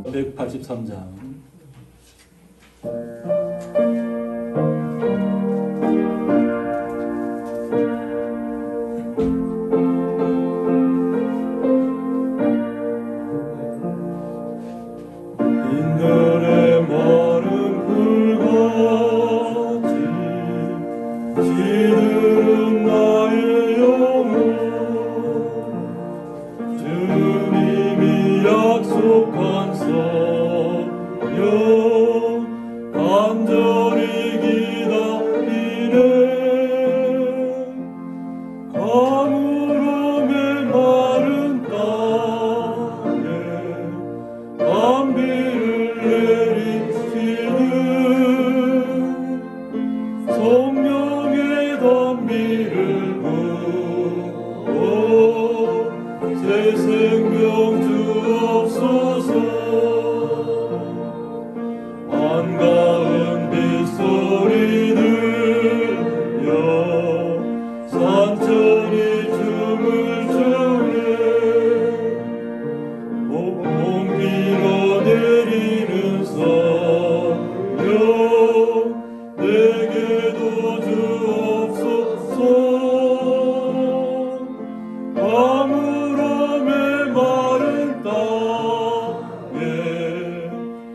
(183장) 인들의 마른 불같이 시든 나의 영혼, 주님이 약속한 성령 간절히 기다리네. 가물음의 마른 땅에 단비를 내리시는 성령의 단비를 부어 새 생명 주옵소서. 반가운 빗소리 들려 산천이 춤을 추네. 봄비가 내리는 성령 내게도 주옵소서. 가물음의 마른 땅에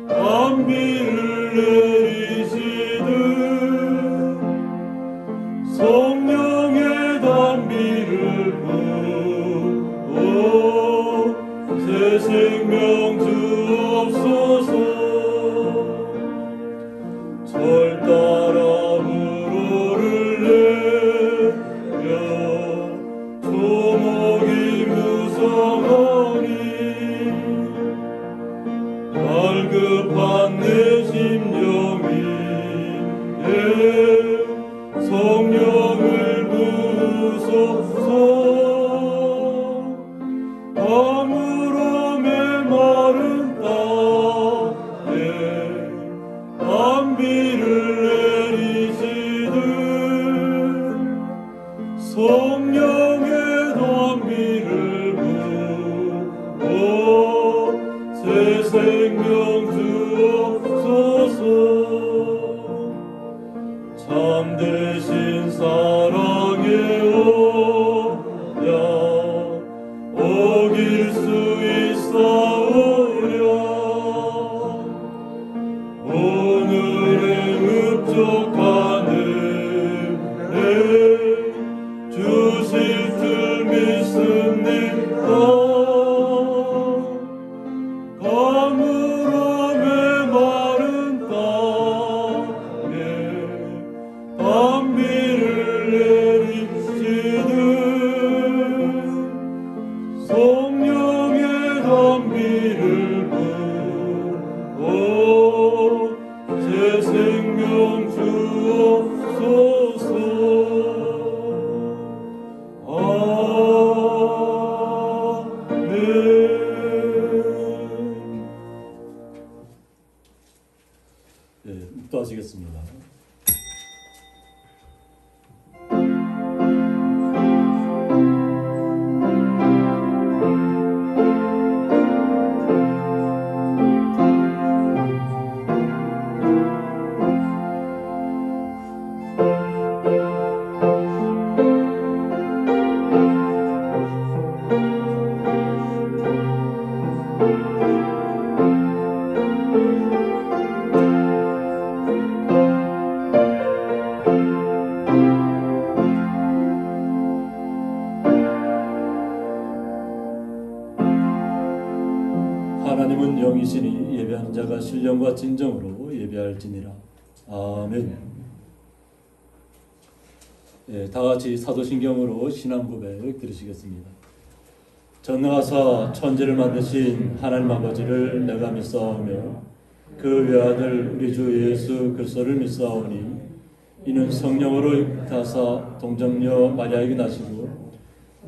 단비를 내리시듯 성령의 단비를 부어 새 생명 주옵소서. 절 따라 물오를 내려 조목이 무성하니 갈급한 내 심령이 성령을 부으소서. 가물음의 마른 땅에 단비를 내리시듯 성령의 단비를 부어 새 생명 주옵소서. 참되신 사랑의 언약 어길 수 있사오랴. 오늘의 흡족한 은혜 주실 줄 믿습니다. 가물음의 마른 땅에 단비를 내리시듯 성령의 단비를 부어 새 생명 주옵소서. 아멘. 또 하시겠습니다. 하나님은 영이시니 예배하는 자가 신령과 진정으로 예배할지니라. 아멘. 다 같이 사도신경으로 신앙 고백 들으시겠습니다. 전능하사 천지를 만드신 하나님 아버지를 내가 믿사오며 그 외아들 우리 주 예수 그리스도를 믿사오니 이는 성령으로 잉타사 동정녀 마리아에게 나시고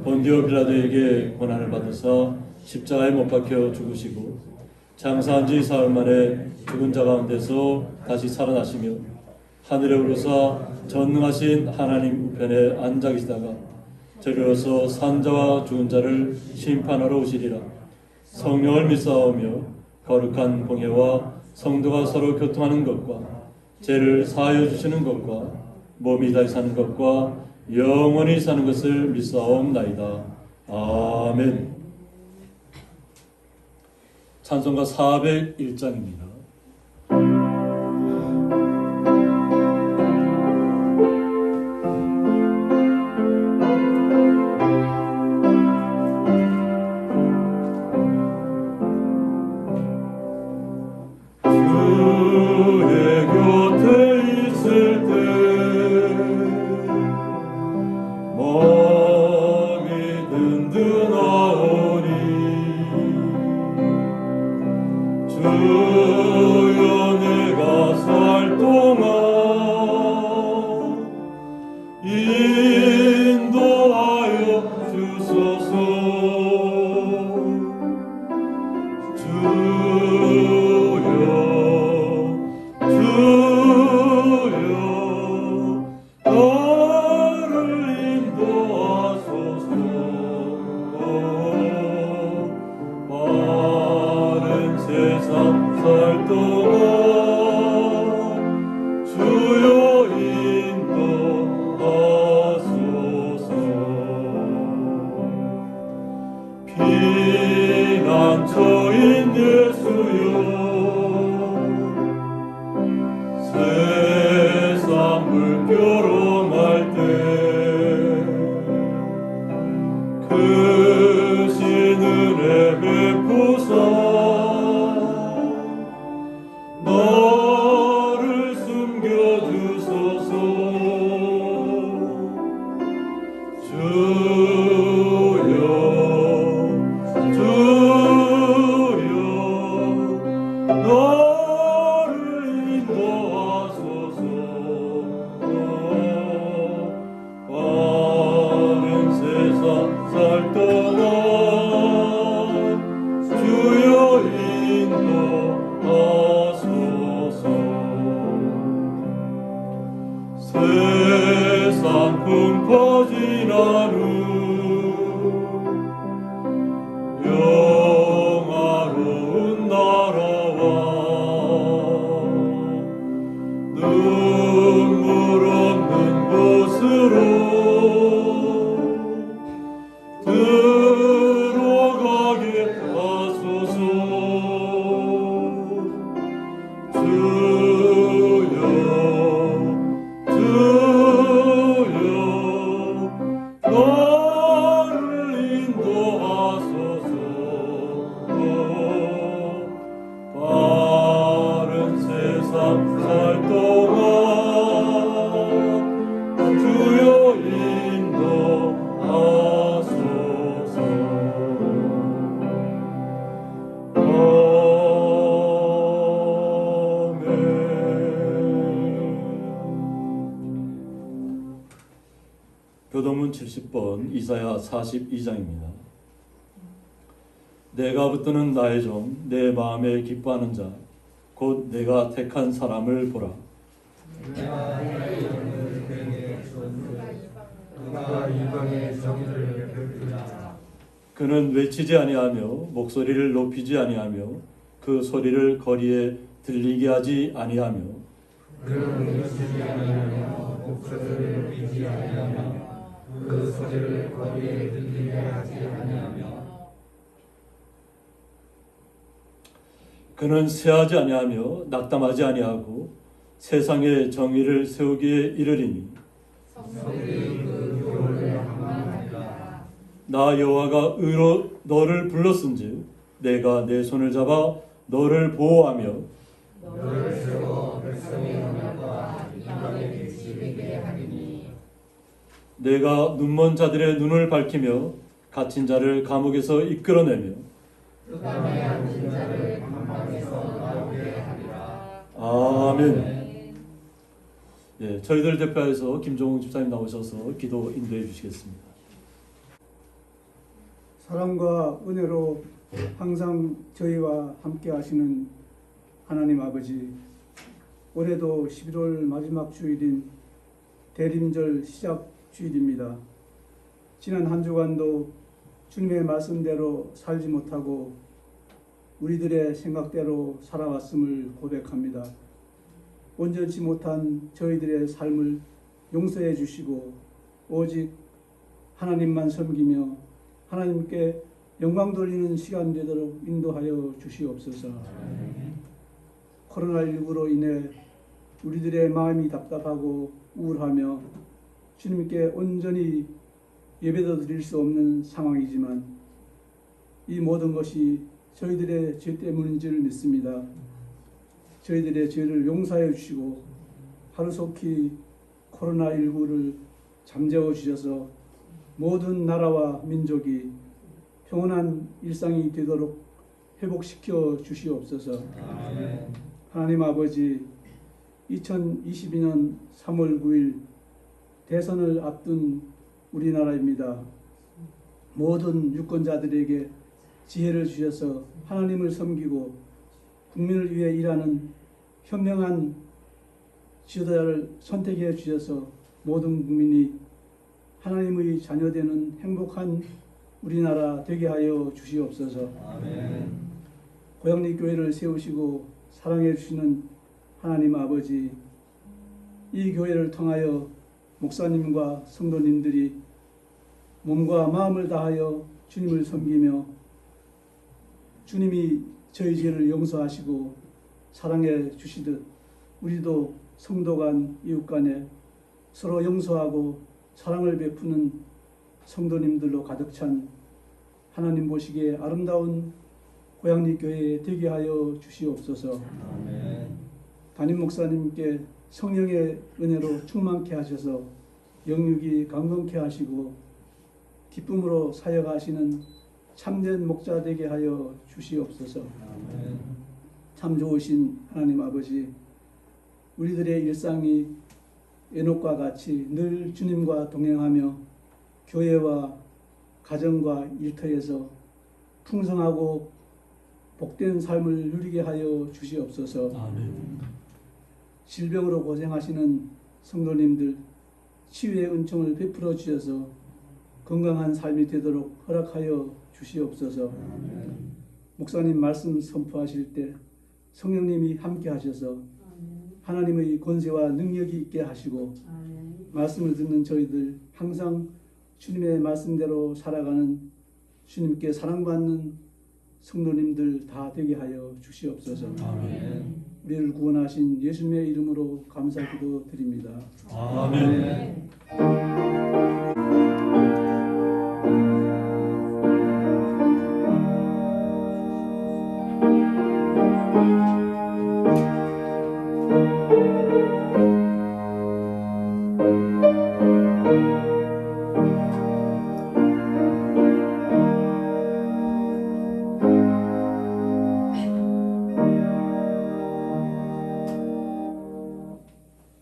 본디오 빌라도에게 고난을 받으사 십자가에 못 박혀 죽으시고 장사한 지 사흘 만에 죽은 자 가운데서 다시 살아나시며 하늘에 오르사 전능하신 하나님 우편에 앉아 계시다가 저리로서 산자와 죽은 자를 심판하러 오시리라. 성령을 믿사오며 거룩한 공예와 성도가 서로 교통하는 것과 죄를 사하여 주시는 것과 몸이 다시 사는 것과 영원히 사는 것을 믿사옵나이다. 아멘. 찬송가 401장입니다. 주여 내가 살 동안 인도하여 주소서. 주여 나를 인도하소서. 바른 세상 살 동안 주여 인도하소서. 피난처인 예수여 세상 물결험할 때 크신 은혜 베푸사 나를 숨겨주소서. 주여 나를 인도하소서. 바른 세상 살 동안 주여 인도하소서. 세상 풍 퍼진 하루 영화로운 나라와 눈물 없는 곳으로 들어가게 하소서. 주여 나를 인도하소서. 바른 세상 살 동안 주여 인도하소서. 아멘. 교동문 70번 이사야 42장입니다. 내가 붙드는 나의 종 내 마음에 기뻐하는 자 곧 내가 택한 사람을 보라. 그가 이방의 정의를 베풀리라. 그는 외치지 아니하며 목소리를 높이지 아니하며 그 소리를 거리에 들리게 하지 아니하며 그는 외치지 아니하며 목소리를 높이지 아니하며 그 소리를 거리에 들리게 하지 아니하며 그는 쇠하지 아니하며 낙담하지 아니하고 세상의 정의를 세우기에 이르리니 성들이 그 교훈을 항만하리라. 나 여호와가 의로 너를 불렀은즉 내가 내 손을 잡아 너를 보호하며 너를 세워 백성의 언약과 이방의 빛이 되게 하리니 내가 눈먼 자들의 눈을 밝히며 갇힌 자를 감옥에서 이끌어내며 흑암에 앉은 자를 감방에서 나오게 하리라. 아멘. 예, 저희들 대표해서 김종웅 집사님 나오셔서 기도 인도해 주시겠습니다. 사랑과 은혜로 항상 저희와 함께 하시는 하나님 아버지, 올해도 11월 마지막 주일인 대림절 시작 주일입니다. 지난 한 주간도 주님의 말씀대로 살지 못하고 우리들의 생각대로 살아왔음을 고백합니다. 온전치 못한 저희들의 삶을 용서해 주시고 오직 하나님만 섬기며 하나님께 영광 돌리는 시간 되도록 인도하여 주시옵소서. 코로나19로 인해 우리들의 마음이 답답하고 우울하며 주님께 온전히 예배도 드릴 수 없는 상황이지만 이 모든 것이 저희들의 죄 때문인 줄 믿습니다. 저희들의 죄를 용서해 주시고 하루속히 코로나19를 잠재워 주셔서 모든 나라와 민족이 평온한 일상이 되도록 회복시켜 주시옵소서. 하나님 아버지, 2022년 3월 9일 대선을 앞둔 우리나라입니다. 모든 유권자들에게 지혜를 주셔서 하나님을 섬기고 국민을 위해 일하는 현명한 지도자를 선택해 주셔서 모든 국민이 하나님의 자녀되는 행복한 우리나라 되게 하여 주시옵소서. 고양리 교회를 세우시고 사랑해 주시는 하나님 아버지, 이 교회를 통하여 목사님과 성도님들이 몸과 마음을 다하여 주님을 섬기며 주님이 저희 죄를 용서하시고 사랑해 주시듯 우리도 성도 간 이웃 간에 서로 용서하고 사랑을 베푸는 성도님들로 가득 찬 하나님 보시기에 아름다운 고양리 교회 되게 하여 주시옵소서. 담임 목사님께 성령의 은혜로 충만케 하셔서 영육이 강건케 하시고 기쁨으로 사역하시는 참된 목자 되게 하여 주시옵소서. 참 좋으신 하나님 아버지, 우리들의 일상이 에녹과 같이 늘 주님과 동행하며 교회와 가정과 일터에서 풍성하고 복된 삶을 누리게 하여 주시옵소서. 아멘. 질병으로 고생하시는 성도님들 치유의 은총을 베풀어 주셔서 건강한 삶이 되도록 허락하여 주시옵소서. 목사님 말씀 선포하실 때 성령님이 함께 하셔서 하나님의 권세와 능력이 있게 하시고 말씀을 듣는 저희들 항상 주님의 말씀대로 살아가는 주님께 사랑받는 성도님들 다 되게 하여 주시옵소서. 아멘. 우리를 구원하신 예수님의 이름으로 감사 기도 드립니다. 아멘.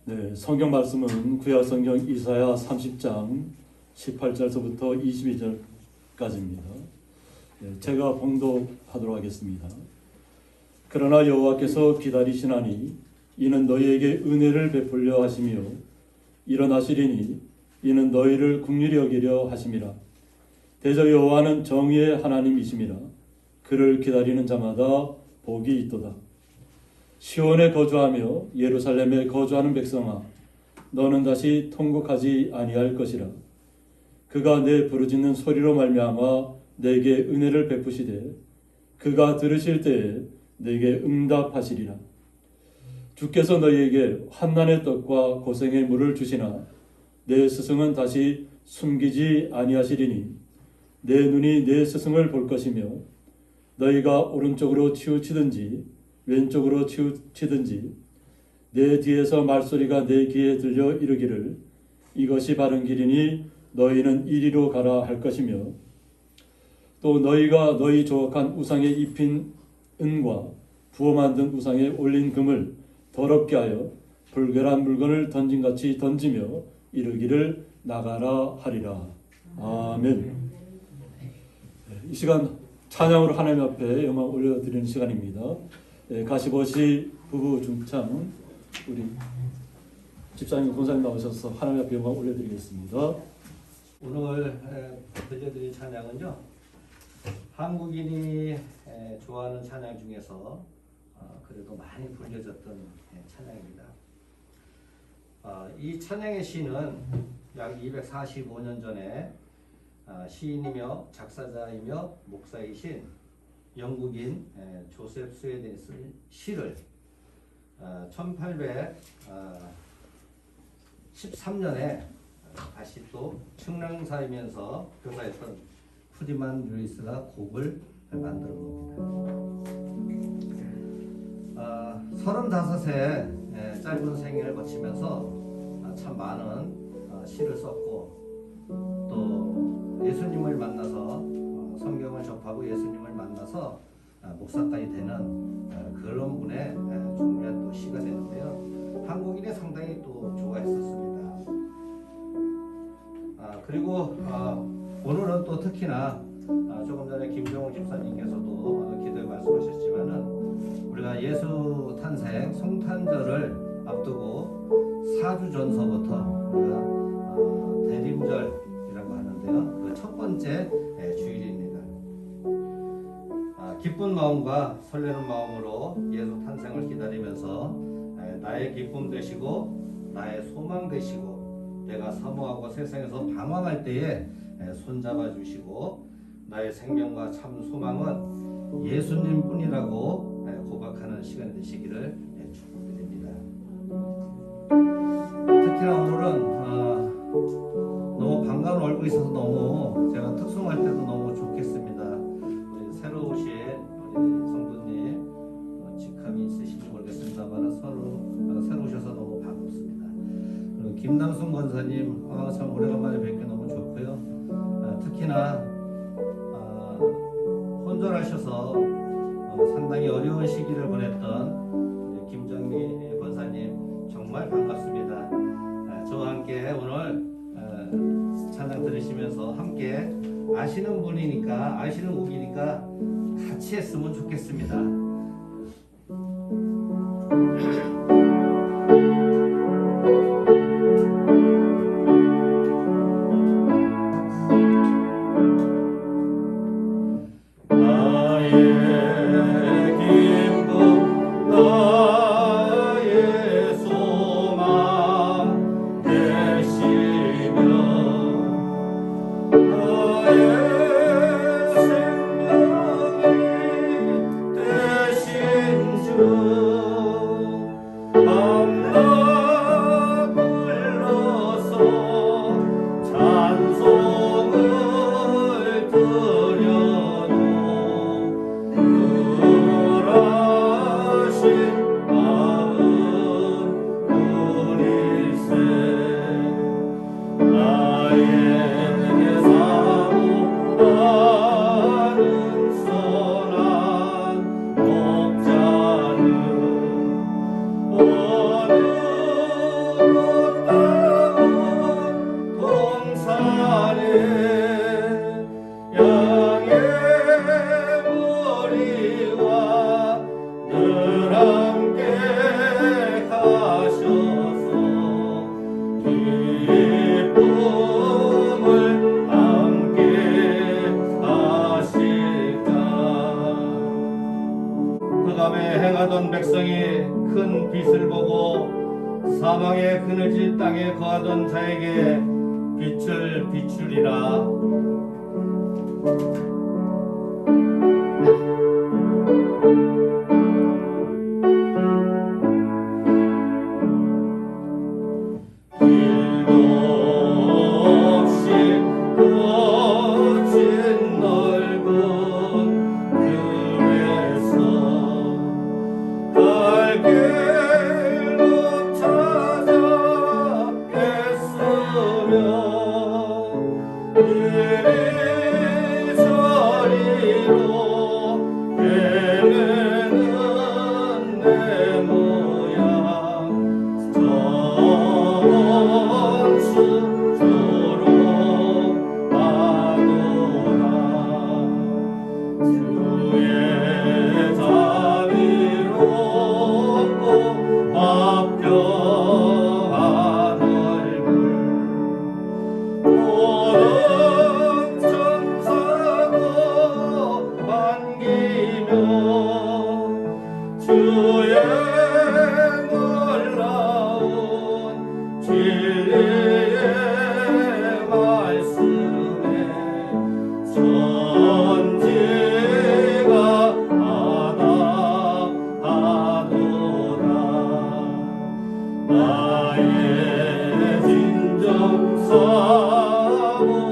네, 성경 말씀은 구약 성경 이사야 30장 18절서부터 22절까지입니다. 제가 봉독하도록 하겠습니다. 그러나 여호와께서 기다리시나니 이는 너희에게 은혜를 베풀려 하시며 일어나시리니 이는 너희를 긍휼히 여기려 하심이라. 대저 여호와는 정의의 하나님이심이라. 그를 기다리는 자마다 복이 있도다. 시온에 거주하며 예루살렘에 거주하는 백성아, 너는 다시 통곡하지 아니할 것이라. 그가 내 부르짖는 소리로 말미암아 내게 은혜를 베푸시되 그가 들으실 때에 내게 응답하시리라. 주께서 너희에게 환난의 떡과 고생의 물을 주시나 내 스승은 다시 숨기지 아니하시리니 내 눈이 내 스승을 볼 것이며 너희가 오른쪽으로 치우치든지 왼쪽으로 치우치든지 내 뒤에서 말소리가 내 귀에 들려 이르기를 이것이 바른 길이니 너희는 이리로 가라 할 것이며 또 너희가 너희 조각한 우상에 입힌 은과 부어 만든 우상에 올린 금을 더럽게 하여 불결한 물건을 던진같이 던지며 이르기를 나가라 하리라. 아멘. 이 시간 찬양으로 하나님 앞에 영광 올려드리는 시간입니다. 가시버시 부부 중창 우리 집사님 권사님 나오셔서 하나님 앞에 영광 올려드리겠습니다. 오늘 들려드린 찬양은요, 한국인이 좋아하는 찬양 중에서 그래도 많이 불려졌던 찬양입니다. 이 찬양의 시는 약 245년 전에 시인이며 작사자이며 목사이신 영국인 조셉 스웨덴이 쓴 시를 1813년에 다시 또 측량사이면서 교사였던 프리만 루이스가 곡을 만들어 봅니다. 35세 짧은 생애를 거치면서 참 많은 시를 썼고 또 예수님을 만나서 성경을 접하고 예수님을 만나서 목사까지 되는 그런 분의 중요한 또 시가 되는데요. 한국인이 상당히 또 좋아했었습니다. 그리고 오늘은 또 특히나 조금 전에 김종욱 집사님께서도 기도에 말씀하셨지만은 우리가 예수 탄생 성탄절을 앞두고 4주 전서부터 우리가 대림절이라고 하는데요. 그 첫 번째 주일입니다. 기쁜 마음과 설레는 마음으로 예수 탄생을 기다리면서 나의 기쁨 되시고 나의 소망 되시고 내가 사모하고 세상에서 방황할 때에 손잡아 주시고 나의 생명과 참 소망은 예수님 뿐이라고 고백하는 시간이 되시기를 축복드립니다. 특히나 오늘은 너무 반가운 얼굴이 있어서 너무 제가 특송할 때도 너무 좋겠습니다. 우리 새로 오신 우리 성도님 직함이 있으신지 모르겠습니다만 새로 오셔서 너무 반갑습니다. 그리고 김남순 권사님 참 오래간만에 뵙기 너무 좋고요. 특히나 혼절하셔서 상당히 어려운 시기를 보냈던 우리 김정미 권사님 정말 반갑습니다. 저와 함께 오늘 찬양 들으시면서 함께 아시는 분이니까 아시는 곡이니까 같이 했으면 좋겠습니다. 백성이 큰 빛을 보고 사망의 그늘진 땅에 거하던 자에게 빛을 비추리라.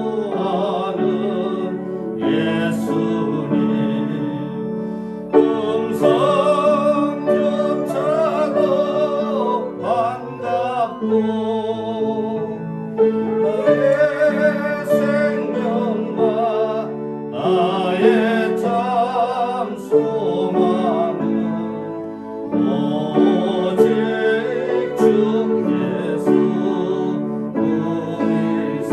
사모하는 예수님 음성조차도 반갑고 나의 생명과 나의 참 소망은 오직 주 예수 우리세.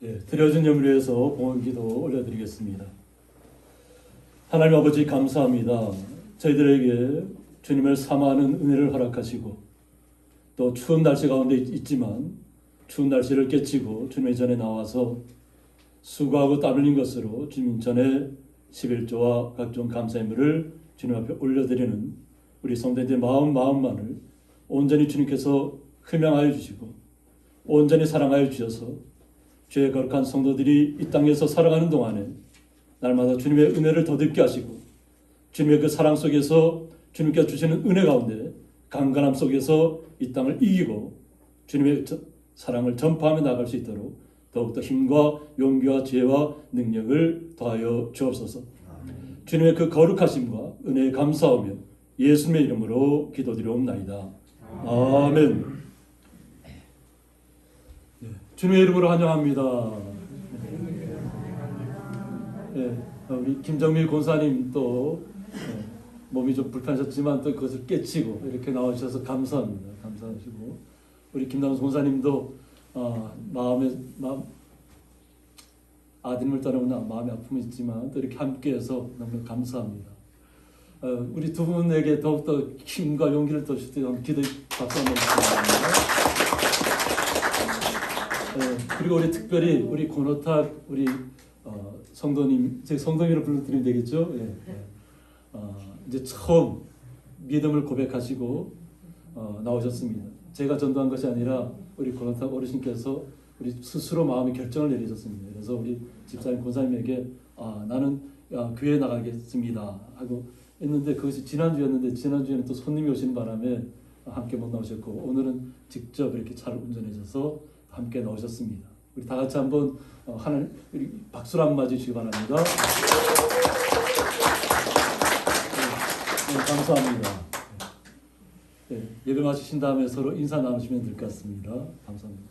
예, 드려진 예물 위해서 봉헌기도 올려드리겠습니다. 하나님 아버지 감사합니다. 저희들에게 주님을 사모하는 은혜를 허락하시고 또 추운 날씨 가운데 있지만 추운 날씨를 깨치고 주님의 전에 나와서 수고하고 땀 흘린 것으로 주님 전에 11조와 각종 감사의물을 주님 앞에 올려드리는 우리 성도님들의 마음만을 온전히 주님께서 흠양하여 주시고 온전히 사랑하여 주셔서 죄의 거룩한 성도들이 이 땅에서 살아가는 동안에 날마다 주님의 은혜를 더 듣게 하시고 주님의 그 사랑 속에서 주님께서 주시는 은혜 가운데 강건함 속에서 이 땅을 이기고 주님의 사랑을 전파하며 나갈 수 있도록 더욱더 힘과 용기와 지혜와 능력을 더하여 주옵소서. 주님의 그 거룩하심과 은혜에 감사하며 예수님의 이름으로 기도드리옵나이다. 아멘. 네, 주님의 이름으로 환영합니다. 네, 우리 김정밀 권사님 또 몸이 좀 불편하셨지만 또 그것을 깨치고 이렇게 나와주셔서 감사합니다. 감사하시고 우리 김남수 권사님도 아드님을 떠나면 마음의 아픔이 있지만 또 이렇게 함께해서 너무 감사합니다. 우리 두 분에게 더욱더 힘과 용기를 더 주실 때 한번 기도 박수 한번 드립니다. 그리고 우리 특별히 우리 권호탁 우리 성도님, 제 성도님으로 불러드리면 되겠죠? 이제 처음 믿음을 고백하시고 나오셨습니다. 제가 전도한 것이 아니라 우리 권호탁 어르신께서 우리 스스로 마음의 결정을 내리셨습니다. 그래서 우리 집사님 권사님에게 나는 교회에 나가겠습니다 하고 했는데 그것이 지난주였는데 지난주에는 또 손님이 오시는 바람에 함께 못 나오셨고 오늘은 직접 이렇게 차를 운전해셔서 함께 나오셨습니다. 우리 다 같이 한번 하나님 우리 박수로 한번 맞으시기 바랍니다. 네, 감사합니다. 네, 예배 마치신 다음에 서로 인사 나누시면 될 것 같습니다. 감사합니다.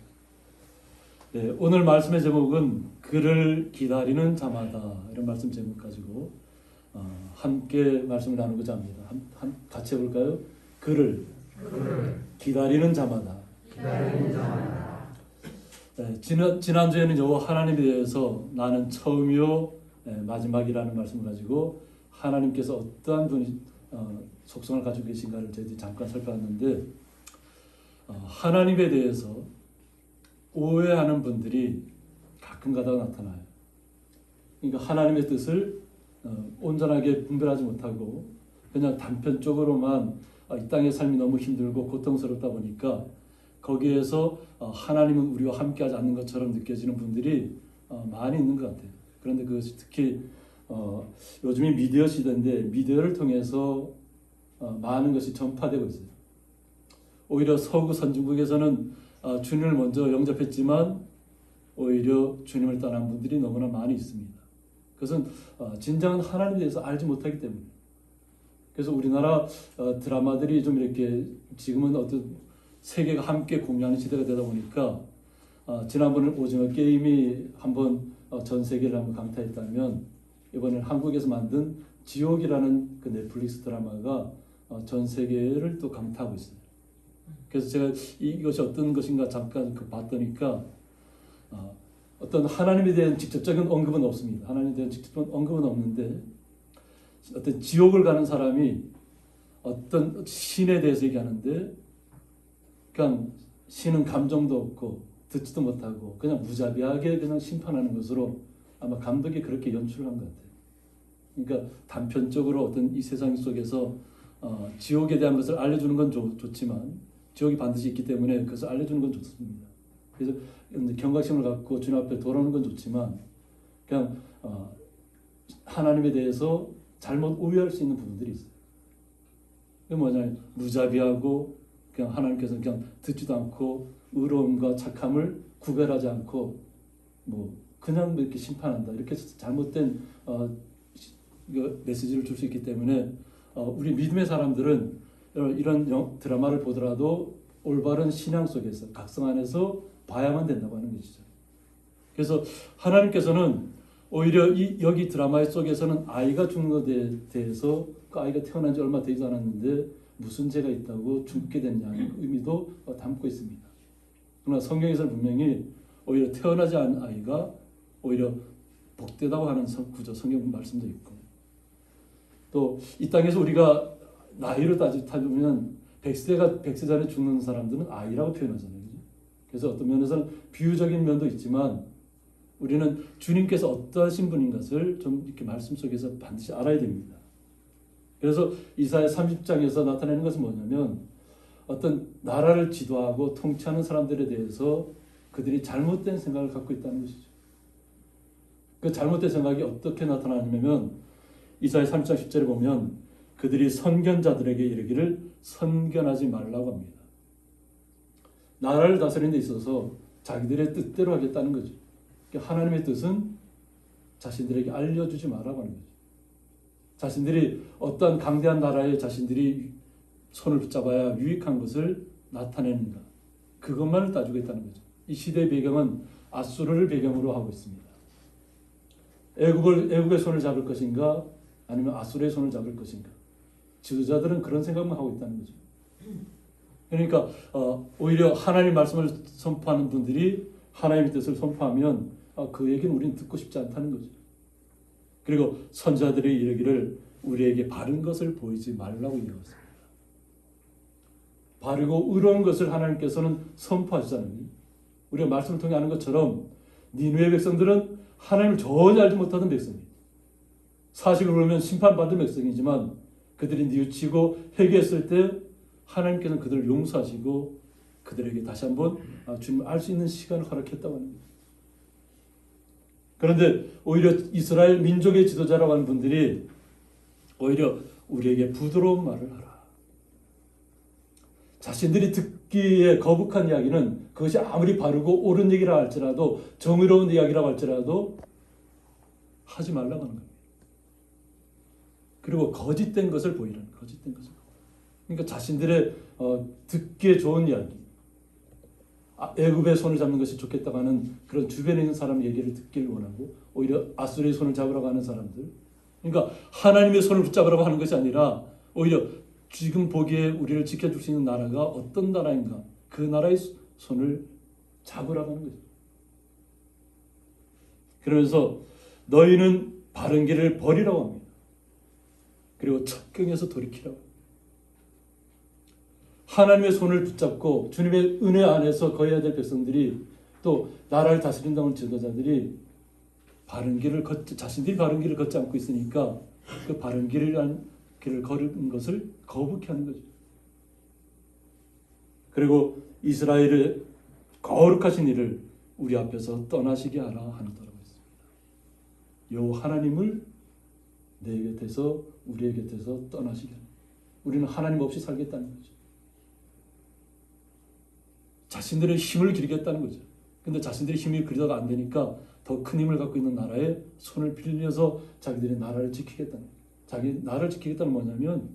네, 오늘 말씀의 제목은 그를 기다리는 자마다 이런 말씀 제목 가지고 함께 말씀을 나누고자 합니다. 같이 해볼까요? 그를 기다리는 자마다. 네, 지난주에는 여호와 하나님에 대해서 나는 처음이요 마지막이라는 말씀을 가지고 하나님께서 어떠한 분이 속성을 가지고 계신가를 저희들이 잠깐 살펴봤는데 하나님에 대해서 오해하는 분들이 가끔가다 나타나요. 그러니까 하나님의 뜻을 온전하게 분별하지 못하고 그냥 단편적으로만 이 땅의 삶이 너무 힘들고 고통스럽다 보니까 거기에서 하나님은 우리와 함께하지 않는 것처럼 느껴지는 분들이 많이 있는 것 같아요. 그런데 그것이 특히 요즘이 미디어 시대인데 미디어를 통해서 많은 것이 전파되고 있어요. 오히려 서구 선진국에서는 주님을 먼저 영접했지만 오히려 주님을 떠난 분들이 너무나 많이 있습니다. 그것은 진정한 하나님에 대해서 알지 못하기 때문에. 그래서 우리나라 드라마들이 좀 이렇게 지금은 어떤 세계가 함께 공유하는 시대가 되다 보니까 지난번에 오징어 게임이 한번 전 세계를 한번 강타했다면 이번에 한국에서 만든 지옥이라는 그 넷플릭스 드라마가 전 세계를 또 강타하고 있어요. 그래서 제가 이것이 어떤 것인가 잠깐 봤더니까 어떤 하나님에 대한 직접적인 언급은 없습니다. 하나님에 대한 직접적인 언급은 없는데 어떤 지옥을 가는 사람이 어떤 신에 대해서 얘기하는데 그냥 신은 감정도 없고 듣지도 못하고 그냥 무자비하게 그냥 심판하는 것으로 아마 감독이 그렇게 연출을 한 것 같아요. 그러니까 단편적으로 어떤 이 세상 속에서 지옥에 대한 것을 알려주는 건 좋지만 지옥이 반드시 있기 때문에 그것을 알려주는 건 좋습니다. 그래서 경각심을 갖고 주님 앞에 돌아오는 건 좋지만 그냥 하나님에 대해서 잘못 오해할 수 있는 부분들이 있어요. 그게 뭐냐면 무자비하고 그냥 하나님께서 그냥 듣지도 않고 의로움과 착함을 구별하지 않고 뭐 그냥 이렇게 심판한다 이렇게 잘못된 메시지를 줄 수 있기 때문에 우리 믿음의 사람들은 이런 드라마를 보더라도 올바른 신앙 속에서 각성 안에서 봐야만 된다고 하는 것이죠. 그래서 하나님께서는 오히려 여기 드라마 속에서는 아이가 죽는 것에 대해서 그 아이가 태어난 지 얼마 되지 않았는데 무슨 죄가 있다고 죽게 됐냐는 의미도 담고 있습니다. 그러나 성경에서는 분명히 오히려 태어나지 않은 아이가 오히려 복되다고 하는 구조 성경 말씀도 있고, 또 이 땅에서 우리가 나이로 따지면 100세 전에 죽는 사람들은 아이라고 표현하잖아요. 그래서 어떤 면에서는 비유적인 면도 있지만 우리는 주님께서 어떠하신 분인 것을 좀 이렇게 말씀 속에서 반드시 알아야 됩니다. 그래서 이사야 30장에서 나타내는 것은 뭐냐면 어떤 나라를 지도하고 통치하는 사람들에 대해서 그들이 잘못된 생각을 갖고 있다는 것이죠. 그 잘못된 생각이 어떻게 나타나냐면 이사야 30장 10절에 보면 그들이 선견자들에게 이르기를 선견하지 말라고 합니다. 나라를 다스리는 데 있어서 자기들의 뜻대로 하겠다는 거죠. 하나님의 뜻은 자신들에게 알려주지 말라고 하는 거죠. 자신들이 어떤 강대한 나라에 자신들이 손을 붙잡아야 유익한 것을 나타내는가, 그것만을 따지고 있다는 거죠. 이 시대의 배경은 아수르를 배경으로 하고 있습니다. 애국의 손을 잡을 것인가 아니면 아수르의 손을 잡을 것인가, 지도자들은 그런 생각만 하고 있다는 거죠. 그러니까 오히려 하나님 말씀을 선포하는 분들이 하나님의 뜻을 선포하면 그 얘기는 우리는 듣고 싶지 않다는 거죠. 그리고 선자들이 이르기를 우리에게 바른 것을 보이지 말라고 이르렀습니다. 바르고 의로운 것을 하나님께서는 선포하시잖아요. 우리가 말씀을 통해 아는 것처럼 니느웨 백성들은 하나님을 전혀 알지 못하던 백성이에요. 사실을 모르면 심판받은 백성이지만 그들이 뉘우치고 회개했을 때 하나님께서는 그들을 용서하시고 그들에게 다시 한번 주님을 알 수 있는 시간을 허락했다고 합니다. 그런데 오히려 이스라엘 민족의 지도자라고 하는 분들이 오히려 우리에게 부드러운 말을 하라. 자신들이 듣기에 거북한 이야기는 그것이 아무리 바르고 옳은 얘기라 할지라도 정의로운 이야기라고 할지라도 하지 말라고 하는 겁니다. 그리고 거짓된 것을 보이라는 거짓된 것을. 그러니까 자신들의 듣기에 좋은 이야기, 애굽의 손을 잡는 것이 좋겠다고 하는 그런 주변에 있는 사람 얘기를 듣기를 원하고 오히려 아수르의 손을 잡으라고 하는 사람들, 그러니까 하나님의 손을 붙잡으라고 하는 것이 아니라 오히려 지금 보기에 우리를 지켜줄 수 있는 나라가 어떤 나라인가, 그 나라의 손을 잡으라고 하는 거죠. 그러면서 너희는 바른 길을 버리라고 합니다. 그리고 첩경에서 돌이키라고. 하나님의 손을 붙잡고 주님의 은혜 안에서 거해야 될 백성들이, 또 나라를 다스린다는 지도자들이 바른 길을 자신들이 바른 길을 걷지 않고 있으니까 그 바른 길을 걸은 것을 거북해 하는 거죠. 그리고 이스라엘의 거룩하신 이를 우리 앞에서 떠나시게 하라 하노라고 했습니다. 요 하나님을 내 곁에서 우리의 곁에서 떠나시게 하라. 우리는 하나님 없이 살겠다는 거죠. 자신들의 힘을 기르겠다는 거죠. 근데 자신들의 힘이 그러다가 안 되니까 더 큰 힘을 갖고 있는 나라에 손을 빌려서 자기들의 나라를 지키겠다는 거예요. 자기 나라를 지키겠다는 뭐냐면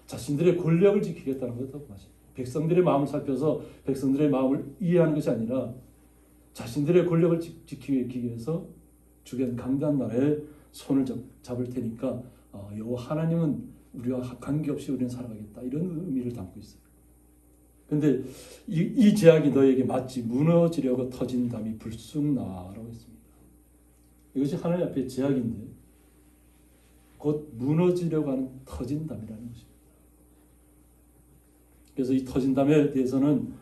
자신들의 권력을 지키겠다는 것도 맞아요. 백성들의 마음을 살펴서 백성들의 마음을 이해하는 것이 아니라 자신들의 권력을 지키기 위해서 주변 강대한 나라에 손을 잡을 테니까 요 하나님은 우리와 관계없이 우리는 살아가겠다, 이런 의미를 담고 있어요. 근데 이 제약이 너에게 마치 무너지려고 터진 담이 불쑥 나라고 했습니다. 이것이 하나님 앞에 제약인데 곧 무너지려고 하는 터진 담이라는 것입니다. 그래서 이 터진 담에 대해서는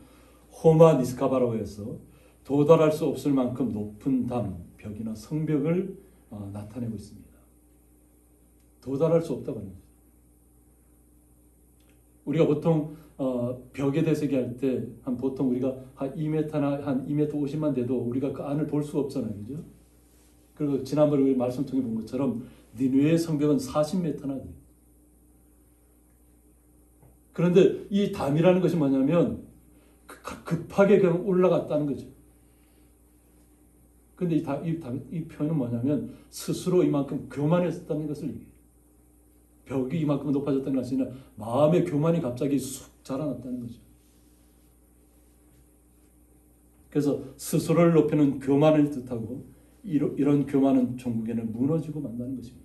호마 니스카바라고 해서 도달할 수 없을 만큼 높은 담, 벽이나 성벽을 나타내고 있습니다. 도달할 수 없다고 합니다. 우리가 보통 벽에 대해서 얘기할 때 보통 우리가 한 2m나 한 2m 50만 돼도 우리가 그 안을 볼 수가 없잖아요. 그죠? 그리고 지난번에 우리 말씀 통해 본 것처럼 니느웨의 성벽은 40m나 돼요. 그런데 이 담이라는 것이 뭐냐면 급하게 그냥 올라갔다는 거죠. 근데 이 표현은 뭐냐면 스스로 이만큼 교만했다는 것을 얘기해요. 벽이 이만큼 높아졌다는 것이 아니라 마음의 교만이 갑자기 쑥 자라났다는 거죠. 그래서 스스로를 높이는 교만을 뜻하고 이런 교만은 종국에는 무너지고 만다는 것입니다.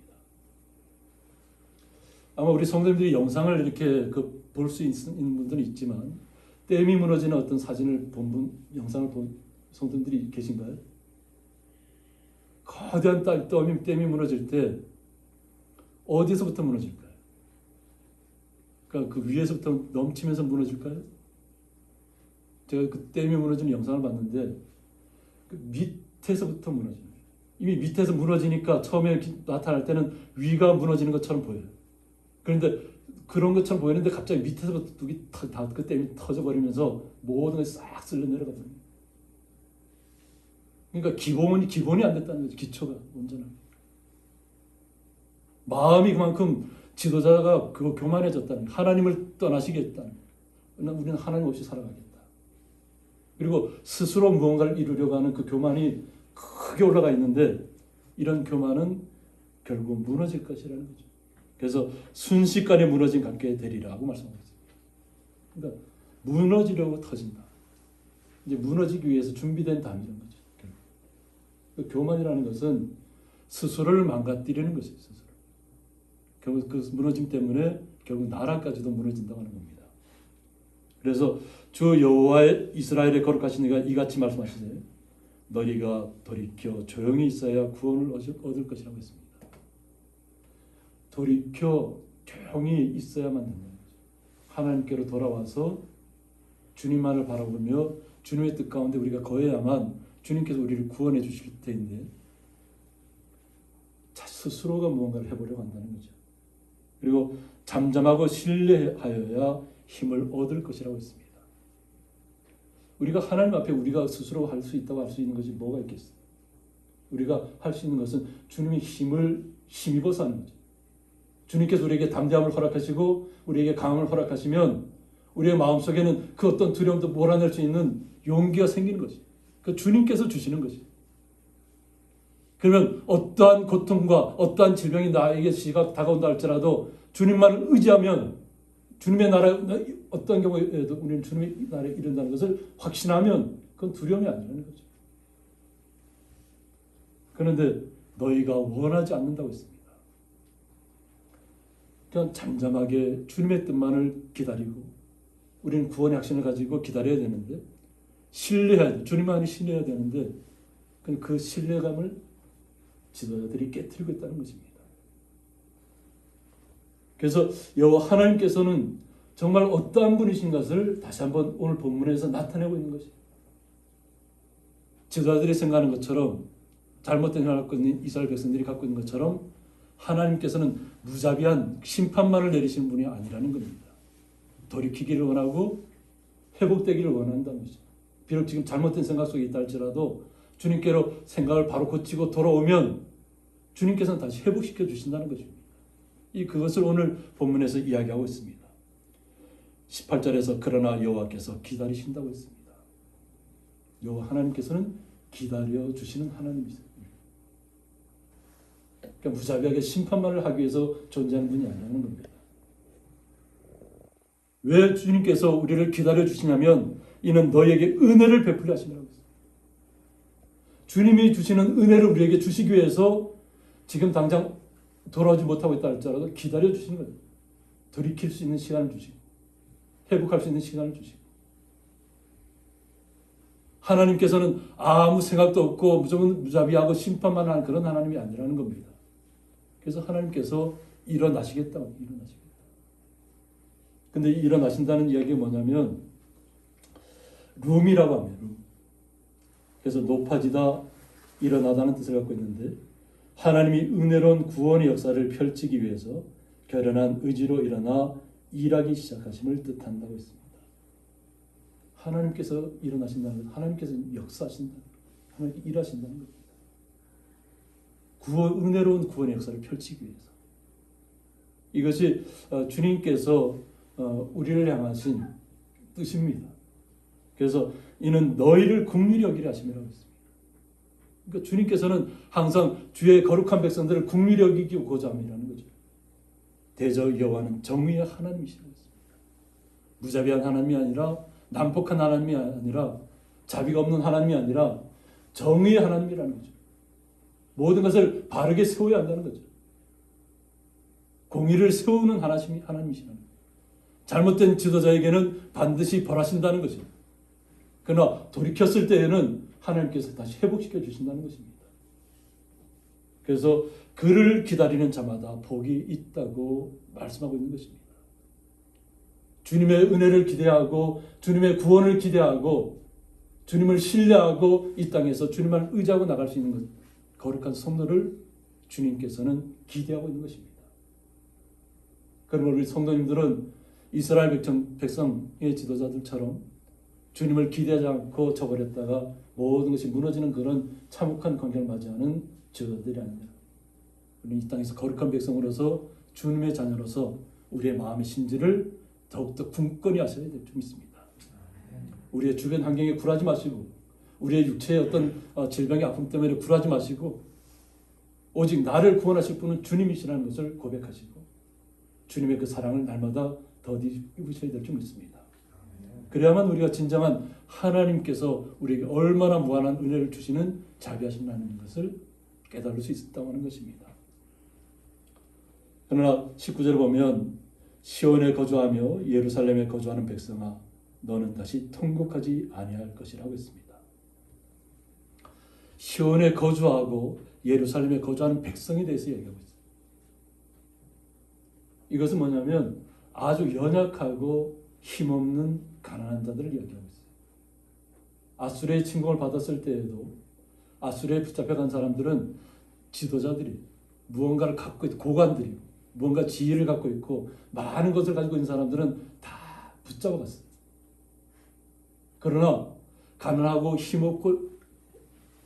아마 우리 성도님들이 영상을 이렇게 볼 수 있는 분들은 있지만 댐이 무너지는 어떤 사진을 영상을 본 성도님들이 계신가요? 거대한 댐이 무너질 때 어디서부터 무너질까요? 그러니까 그 위에서부터 넘치면서 무너질까요? 제가 그 댐이 무너지는 영상을 봤는데 그 밑에서부터 무너집니다. 이미 밑에서 무너지니까 처음에 나타날 때는 위가 무너지는 것처럼 보여요. 그런데 그런 것처럼 보이는데 갑자기 밑에서부터 그 댐이 터져버리면서 모든 것이 싹 쓸려 내려가거든요. 그러니까 기본이 안 됐다는 거죠. 기초가 온전하게. 마음이 그만큼 지도자가 교만해졌다는 거예요. 하나님을 떠나시겠다는 거예요. 우리는 하나님 없이 살아가겠다. 그리고 스스로 무언가를 이루려고 하는 그 교만이 크게 올라가 있는데 이런 교만은 결국 무너질 것이라는 거죠. 그래서 순식간에 무너진 같게 되리라고 말씀하고 있습니다. 그러니까 무너지려고 터진다. 이제 무너지기 위해서 준비된 담이라는 거죠. 그 교만이라는 것은 스스로를 망가뜨리는 것이에요. 스스로. 결국 그 무너짐 때문에 결국 나라까지도 무너진다고 하는 겁니다. 그래서 주 여호와의 이스라엘의 거룩하신 이가 이같이 말씀하시네요. 너희가 돌이켜 조용히 있어야 구원을 얻을 것이라고 했습니다. 돌이켜 조용히 있어야만 된다는 거죠. 하나님께로 돌아와서 주님만을 바라보며 주님의 뜻 가운데 우리가 거해야만 주님께서 우리를 구원해 주실 텐데 스스로가 무언가를 해보려고 한다는 거죠. 그리고 잠잠하고 신뢰하여야 힘을 얻을 것이라고 했습니다. 우리가 하나님 앞에 우리가 스스로 할 수 있다고 할 수 있는 것이 뭐가 있겠어요? 우리가 할 수 있는 것은 주님의 힘을 힘입어서 하는 거죠. 주님께서 우리에게 담대함을 허락하시고 우리에게 강함을 허락하시면 우리의 마음속에는 그 어떤 두려움도 몰아낼 수 있는 용기가 생기는 것이에요. 그 주님께서 주시는 것이에요. 그러면 어떠한 고통과 어떠한 질병이 나에게 시각 다가온다 할지라도 주님만을 의지하면 주님의 나라 어떤 경우에도 우리는 주님의 나라에 이른다는 것을 확신하면 그건 두려움이 아니라는 거죠. 그런데 너희가 원하지 않는다고 했습니다. 그냥 잠잠하게 주님의 뜻만을 기다리고 우리는 구원의 확신을 가지고 기다려야 되는데 신뢰해야 돼. 주님만을 신뢰해야 되는데 그 신뢰감을 지도자들이 깨트리고 있다는 것입니다. 그래서 여호와 하나님께서는 정말 어떠한 분이신 것을 다시 한번 오늘 본문에서 나타내고 있는 것입니다. 지도자들이 생각하는 것처럼 잘못된 생각을 갖고 있는 이스라엘 백성들이 갖고 있는 것처럼 하나님께서는 무자비한 심판만을 내리시는 분이 아니라는 겁니다. 돌이키기를 원하고 회복되기를 원한다는 것이죠. 비록 지금 잘못된 생각 속에 있다 할지라도 주님께로 생각을 바로 고치고 돌아오면 주님께서는 다시 회복시켜 주신다는 것입니다. 그것을 오늘 본문에서 이야기하고 있습니다. 18절에서 그러나 여호와께서 기다리신다고 했습니다. 여호와 하나님께서는 기다려 주시는 하나님이세요. 그러니까 무자비하게 심판만을 하기 위해서 존재하는 분이 아니라는 겁니다. 왜 주님께서 우리를 기다려 주시냐면 이는 너희에게 은혜를 베풀려 하시느라고 했습니다. 주님이 주시는 은혜를 우리에게 주시기 위해서 지금 당장 돌아오지 못하고 있다 할지라도 기다려 주시는 거예요. 돌이킬 수 있는 시간을 주시고 회복할 수 있는 시간을 주시고 하나님께서는 아무 생각도 없고 무조건 무자비하고 심판만 하는 그런 하나님이 아니라는 겁니다. 그래서 하나님께서 일어나시겠다. 근데 일어나신다는 이야기가 뭐냐면 룸이라고 합니다. 룸. 그래서 높아지다 일어나다는 뜻을 갖고 있는데 하나님이 은혜로운 구원의 역사를 펼치기 위해서 결연한 의지로 일어나 일하기 시작하심을 뜻한다고 했습니다. 하나님께서 일어나신다는 것, 하나님께서 역사하신다는 것, 하나님께 일하신다는 겁니다. 은혜로운 구원의 역사를 펼치기 위해서. 이것이 주님께서 우리를 향하신 뜻입니다. 그래서 이는 너희를 긍휼히 여기려 하심이라고 했습니다. 그러니까 주님께서는 항상 주의 거룩한 백성들을 긍휼히 여기고자 함이라는 거죠. 대저 여호와는 정의의 하나님이시라고 했습니다. 무자비한 하나님이 아니라 난폭한 하나님이 아니라 자비가 없는 하나님이 아니라 정의의 하나님이라는 거죠. 모든 것을 바르게 세워야 한다는 거죠. 공의를 세우는 하나님이시라는 거죠. 잘못된 지도자에게는 반드시 벌하신다는 거죠. 그러나 돌이켰을 때에는 하나님께서 다시 회복시켜 주신다는 것입니다. 그래서 그를 기다리는 자마다 복이 있다고 말씀하고 있는 것입니다. 주님의 은혜를 기대하고 주님의 구원을 기대하고 주님을 신뢰하고 이 땅에서 주님만 의지하고 나갈 수 있는 것, 거룩한 성도를 주님께서는 기대하고 있는 것입니다. 그러면 우리 성도님들은 이스라엘 백성의 지도자들처럼 주님을 기대하지 않고 저버렸다가 모든 것이 무너지는 그런 참혹한 관계를 맞이하는 지도자들이 아니라 우리는 이 땅에서 거룩한 백성으로서 주님의 자녀로서 우리의 마음의 심지를 더욱더 굳건히 하셔야 될 줄 믿습니다. 우리의 주변 환경에 굴하지 마시고 우리의 육체의 어떤 질병의 아픔 때문에 굴하지 마시고 오직 나를 구원하실 분은 주님이시라는 것을 고백하시고 주님의 그 사랑을 날마다 더욱 입으셔야 될 줄 믿습니다. 그래야만 우리가 진정한 하나님께서 우리에게 얼마나 무한한 은혜를 주시는 자비하신 하나님인 것을 깨달을 수 있다고 하는 것입니다. 그러나 19절을 보면 시온에 거주하며 예루살렘에 거주하는 백성아 너는 다시 통곡하지 아니할 것이라고 했습니다. 시온에 거주하고 예루살렘에 거주하는 백성에 대해서 얘기하고 있어요. 이것은 뭐냐면 아주 연약하고 힘없는 가난한 자들을 이야기하고 있어요. 아수르의 침공을 받았을 때에도 아수르에 붙잡혀간 사람들은 지도자들이 무언가를 갖고 있고 고관들이 무언가 지혜를 갖고 있고 많은 것을 가지고 있는 사람들은 다 붙잡아갔어요. 그러나 가난하고 힘없고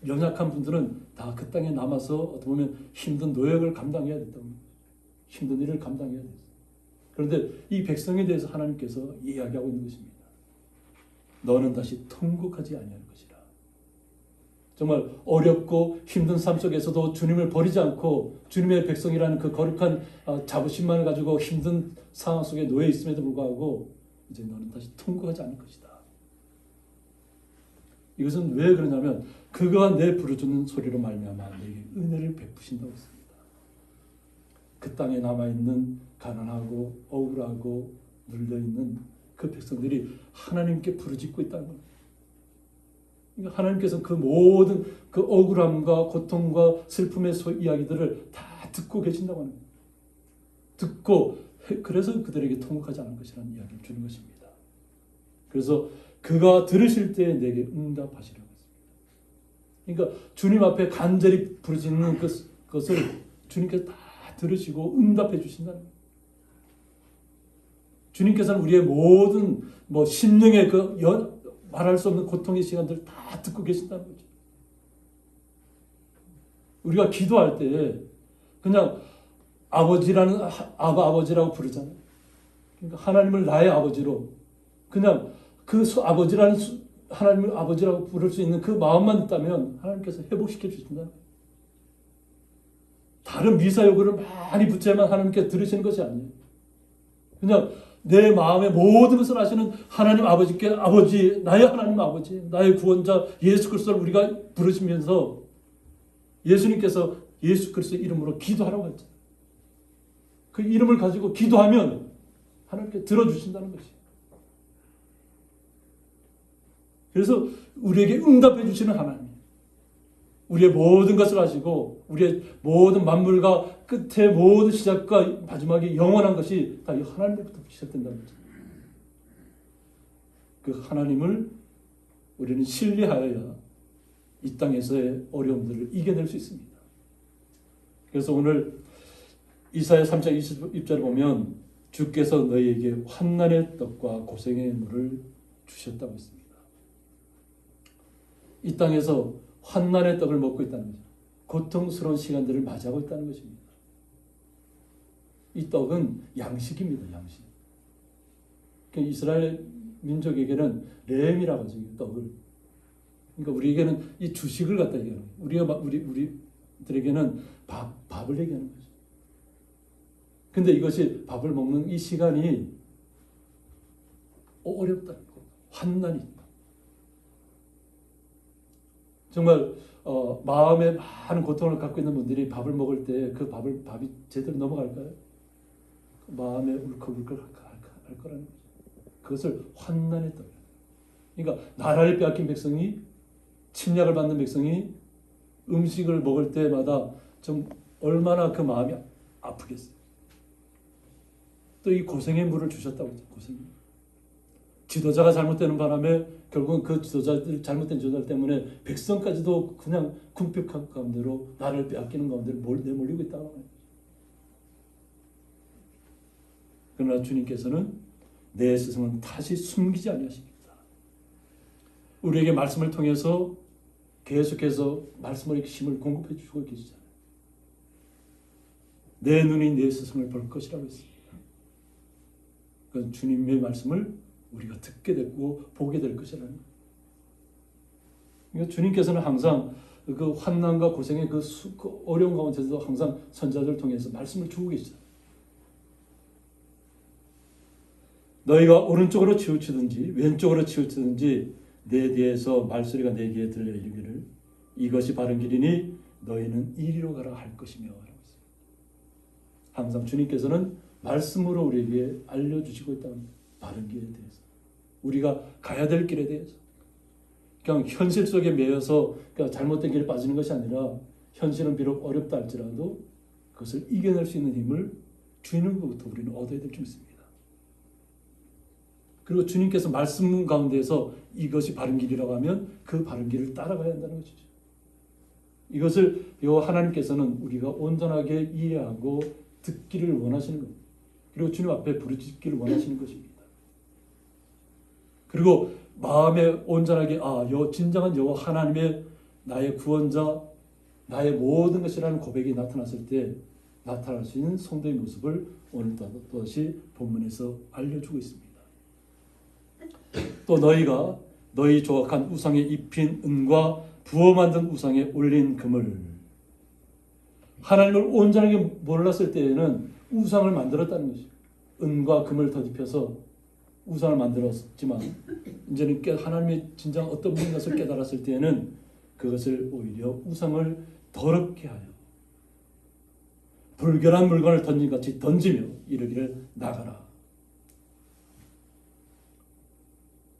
연약한 분들은 다 그 땅에 남아서 어떻게 보면 힘든 노역을 감당해야 됐다고 합니다. 힘든 일을 감당해야 됐어요. 그런데 이 백성에 대해서 하나님께서 이야기하고 있는 것입니다. 너는 다시 통곡하지 아니할 것이라. 정말 어렵고 힘든 삶 속에서도 주님을 버리지 않고 주님의 백성이라는 그 거룩한 자부심만을 가지고 힘든 상황 속에 놓여 있음에도 불구하고 이제 너는 다시 통곡하지 않을 것이다. 이것은 왜 그러냐면 그가 내 부르짖는 소리로 말미암아 내게 은혜를 베푸신다고 했습니다. 그 땅에 남아있는 가난하고 억울하고 눌려있는 그 백성들이 하나님께 부르짖고 있다는 겁니다. 그러니까 하나님께서 그 모든 그 억울함과 고통과 슬픔의 이야기들을 다 듣고 계신다고 하는 거예요. 듣고 그래서 그들에게 통곡하지 않을 것이라는 이야기를 주는 것입니다. 그래서 그가 들으실 때 내게 응답하시라고 했습니다. 그러니까 주님 앞에 간절히 부르짖는 것을 주님께서 다 들으시고 응답해 주신다는 거예요. 주님께서는 우리의 모든 심령의 말할 수 없는 고통의 시간들을 다 듣고 계신다는 거죠. 우리가 기도할 때 그냥 아버지라고 부르잖아요. 그러니까 하나님을 나의 아버지로 그냥 그 아버지라는 하나님을 아버지라고 부를 수 있는 그 마음만 있다면 하나님께서 회복시켜 주신다는 거예요. 다른 미사 요구를 많이 붙여야만 하나님께서 들으시는 것이 아니에요. 그냥 내 마음의 모든 것을 아시는 하나님 아버지께 아버지, 나의 하나님 아버지, 나의 구원자 예수 그리스도를 우리가 부르시면서 예수님께서 예수 그리스도의 이름으로 기도하라고 했잖아요. 그 이름을 가지고 기도하면 하나님께 들어주신다는 것이에요. 그래서 우리에게 응답해 주시는 하나님, 우리의 모든 것을 아시고 우리의 모든 만물과 끝에 모든 시작과 마지막이 영원한 것이 다 이 하나님으로부터 시작된다는 거죠. 그 하나님을 우리는 신뢰하여야 이 땅에서의 어려움들을 이겨낼 수 있습니다. 그래서 오늘 이사야 3장 20절을 보면 주께서 너희에게 환난의 떡과 고생의 물을 주셨다고 했습니다. 이 땅에서 환난의 떡을 먹고 있다는 거죠. 고통스러운 시간들을 맞이하고 있다는 것입니다. 이 떡은 양식입니다. 양식. 그러니까 이스라엘 민족에게는 레헴이라고 하죠. 이 떡을. 그러니까 우리에게는 이 주식을 갖다 얘기하는 거예요. 우리들에게는 밥을 얘기하는 거죠. 근데 이것이 밥을 먹는 이 시간이 어렵다는 거. 환난이 있다. 정말 마음에 많은 고통을 갖고 있는 분들이 밥을 먹을 때 그 밥이 제대로 넘어갈까요? 마음에 울컥울컥 할 거라는 거죠. 그것을 환난의 떡. 그러니까 나라를 빼앗긴 백성이, 침략을 받는 백성이 음식을 먹을 때마다 좀 얼마나 그 마음이 아프겠어요. 또 이 고생의 물을 주셨다고 했죠. 고생. 지도자가 잘못되는 바람에 결국은 그 잘못된 지도자 때문에 백성까지도 그냥 궁핍한 가운데로 나를 빼앗기는 가운데로 내몰리고 있다고 합니다. 그러나 주님께서는 내 스승은 다시 숨기지 아니하십니다. 우리에게 말씀을 통해서 계속해서 말씀을 힘을 공급해 주고 계시잖아요. 내 눈이 내 스승을 볼 것이라고 했습니다. 그건 주님의 말씀을 우리가 듣게 됐고 보게 될 것이라는 거예요. 그러니까 주님께서는 항상 그 환난과 고생의 그 어려운 가운데서도 항상 선자들을 통해서 말씀을 주고 계시잖아요. 너희가 오른쪽으로 치우치든지 왼쪽으로 치우치든지 내 뒤에서 말소리가 내 귀에 들려 이르기를 이것이 바른 길이니 너희는 이리로 가라 할 것이며 라고 했어요. 항상 주님께서는 말씀으로 우리에게 알려주시고 있다는 거예요. 바른 길에 대해서, 우리가 가야 될 길에 대해서. 그냥 현실 속에 매여서 그냥 잘못된 길에 빠지는 것이 아니라 현실은 비록 어렵다 할지라도 그것을 이겨낼 수 있는 힘을 주는 것부터 우리는 얻어야 될 줄 믿습니다. 그리고 주님께서 말씀 가운데서 이것이 바른 길이라고 하면 그 바른 길을 따라가야 한다는 것이죠. 이것을 하나님께서는 우리가 온전하게 이해하고 듣기를 원하시는 겁니다. 그리고 주님 앞에 부르짖기를 원하시는 것입니다. 그리고 마음에 온전하게 진정한 여호와 하나님의 나의 구원자, 나의 모든 것이라는 고백이 나타났을 때 나타날 수 있는 성도의 모습을 오늘 또다시 본문에서 알려주고 있습니다. 또 너희가 너희 조각한 우상에 입힌 은과 부어 만든 우상에 올린 금을, 하나님을 온전하게 몰랐을 때에는 우상을 만들었다는 것이죠. 은과 금을 덧입혀서 우상을 만들었지만 이제는 하나님의 진정 어떤 분인 것을 깨달았을 때에는 그것을 오히려 우상을 더럽게 하여 불결한 물건을 던진같이 던지며 이르기를 나가라.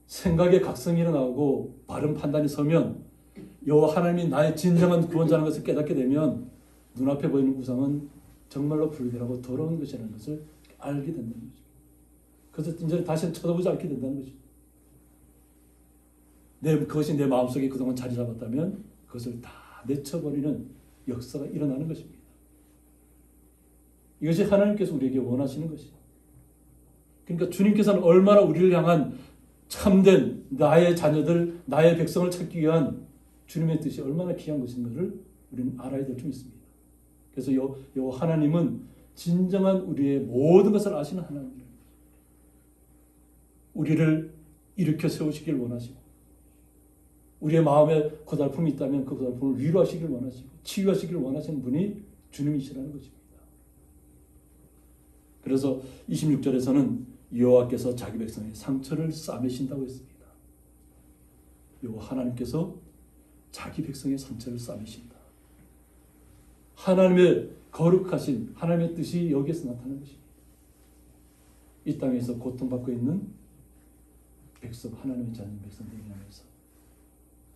생각의 각성이 일어나고 바른 판단이 서면 여호와 하나님이 나의 진정한 구원자라는 것을 깨닫게 되면 눈앞에 보이는 우상은 정말로 불결하고 더러운 것이라는 것을 알게 된다는 거죠. 그래서 이제 다시는 쳐다보지 않게 된다는 거죠. 그것이 내 마음속에 그동안 자리 잡았다면 그것을 다 내쳐버리는 역사가 일어나는 것입니다. 이것이 하나님께서 우리에게 원하시는 것이죠. 그러니까 주님께서는 얼마나 우리를 향한 참된 나의 자녀들, 나의 백성을 찾기 위한 주님의 뜻이 얼마나 귀한 것인가를 우리는 알아야 될 줄 믿습니다. 그래서 요 하나님은 진정한 우리의 모든 것을 아시는 하나님입니다. 우리를 일으켜 세우시길 원하시고, 우리의 마음에 고달픔이 있다면 그 고달픔을 위로하시길 원하시고 치유하시길 원하시는 분이 주님이시라는 것입니다. 그래서 26절에서는 여호와께서 자기 백성의 상처를 싸매신다고 했습니다. 여호와 하나님께서 자기 백성의 상처를 싸매신다. 하나님의 거룩하신 하나님의 뜻이 여기에서 나타나는 것입니다. 이 땅에서 고통받고 있는 백성, 하나님의 자녀 백성들에게 하면서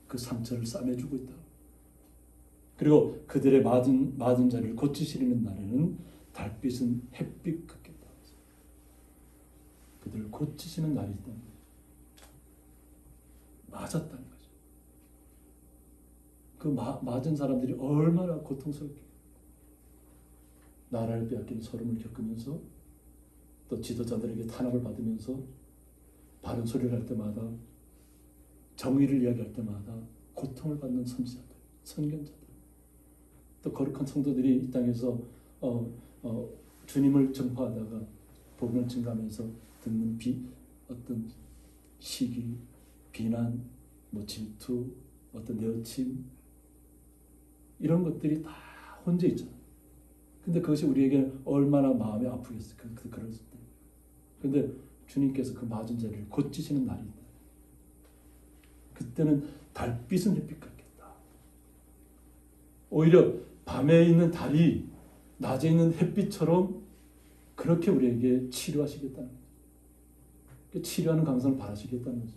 그 상처를 싸매주고 있다. 그리고 그들의 맞은 자리를 고치시는 날에는 달빛은 햇빛 같겠다. 그들을 고치시는 날이 있다는 거죠. 맞았다는 거죠. 그 맞은 사람들이 얼마나 고통스럽게 나라를 빼앗기는 서름을 겪으면서 또 지도자들에게 탄압을 받으면서 바른 소리를 할 때마다 정의를 이야기할 때마다 고통을 받는 선지자들, 선견자들, 또 거룩한 성도들이 이 땅에서 주님을 전파하다가 복음을 증가하면서 듣는 어떤 시기, 비난, 질투, 어떤 내어침 이런 것들이 다 혼재 있잖아요. 근데 그것이 우리에게 얼마나 마음이 아프겠어요. 그랬을 때. 근데 주님께서 그 맞은 자리를 고치시는 날이 있다. 그때는 달빛은 햇빛 같겠다. 오히려 밤에 있는 달이 낮에 있는 햇빛처럼 그렇게 우리에게 치료하시겠다는 거죠. 치료하는 강선을 바라시겠다는 거죠.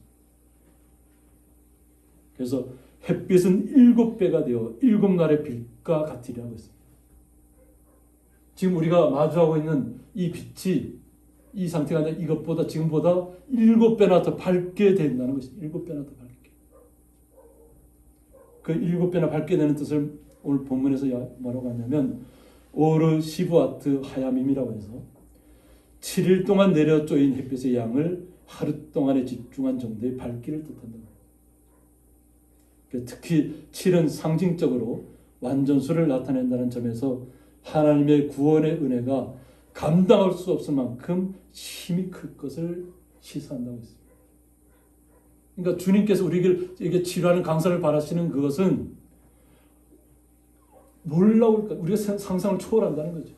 그래서 햇빛은 7배가 되어 7날의 빛과 같으리라고 했습니다. 지금 우리가 마주하고 있는 이 빛이 이 상태가 아니라 이것보다 지금보다 7배나 더 밝게 된다는 것입니다. 7배나 더 밝게. 그 7배나 밝게 되는 뜻을 오늘 본문에서 뭐라고 하냐면 오르 시부아트 하야밈이라고 해서 7일 동안 내려 쪼인 햇빛의 양을 하루 동안에 집중한 정도의 밝기를 뜻한다. 특히 7은 상징적으로 완전수를 나타낸다는 점에서 하나님의 구원의 은혜가 감당할 수 없을 만큼 힘이 클 것을 시사한다고 했습니다. 그러니까 주님께서 우리에게 치료하는 강사를 바라시는 그것은 놀라울까? 우리가 상상을 초월한다는 거죠.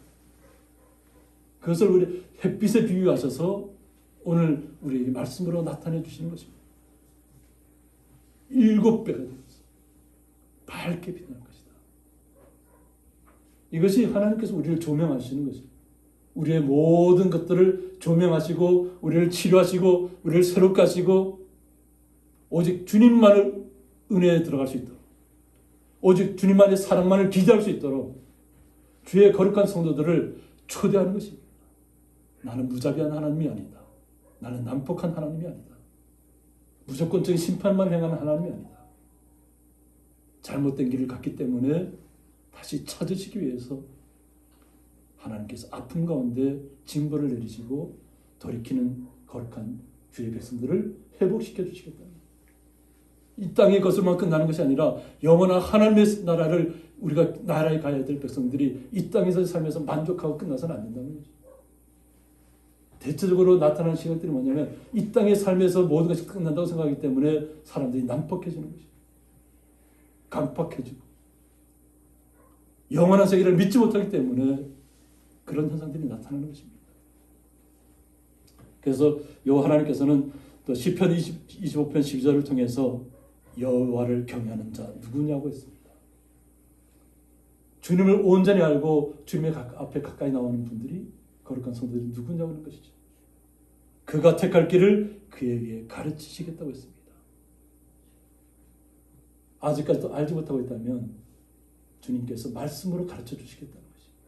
그것을 우리 햇빛에 비유하셔서 오늘 우리에게 말씀으로 나타내 주시는 것입니다. 7배가 되어서 밝게 빛날 것이다. 이것이 하나님께서 우리를 조명하시는 것입니다. 우리의 모든 것들을 조명하시고 우리를 치료하시고 우리를 새롭게 하시고 오직 주님만을 은혜에 들어갈 수 있도록 오직 주님만의 사랑만을 기대할 수 있도록 주의 거룩한 성도들을 초대하는 것입니다. 나는 무자비한 하나님이 아니다. 나는 난폭한 하나님이 아니다. 무조건적인 심판만 행하는 하나님이 아니다. 잘못된 길을 갔기 때문에 다시 찾으시기 위해서 하나님께서 아픔 가운데 징벌을 내리시고 돌이키는 거룩한 주의 백성들을 회복시켜 주시겠다. 이 땅의 것을만 끝나는 것이 아니라 영원한 하나님의 나라를 우리가 나라에 가야 될 백성들이 이 땅에서 살면서 만족하고 끝나서는 안 된다는 거죠. 대체적으로 나타나는 시각들이 뭐냐면 이 땅의 삶에서 모든 것이 끝난다고 생각하기 때문에 사람들이 난폭해지는 것이죠. 강팍해지고 영원한 세계를 믿지 못하기 때문에 그런 현상들이 나타나는 것입니다. 그래서 하나님께서는 또 시편 25편 12절을 통해서 여호와를 경외하는 자 누구냐고 했습니다. 주님을 온전히 알고 주님의 앞에 가까이 나오는 분들이 거룩한 성도들이 누구냐고 하는 것이죠. 그가 택할 길을 그에게 가르치시겠다고 했습니다. 아직까지도 알지 못하고 있다면 주님께서 말씀으로 가르쳐 주시겠다는 것입니다.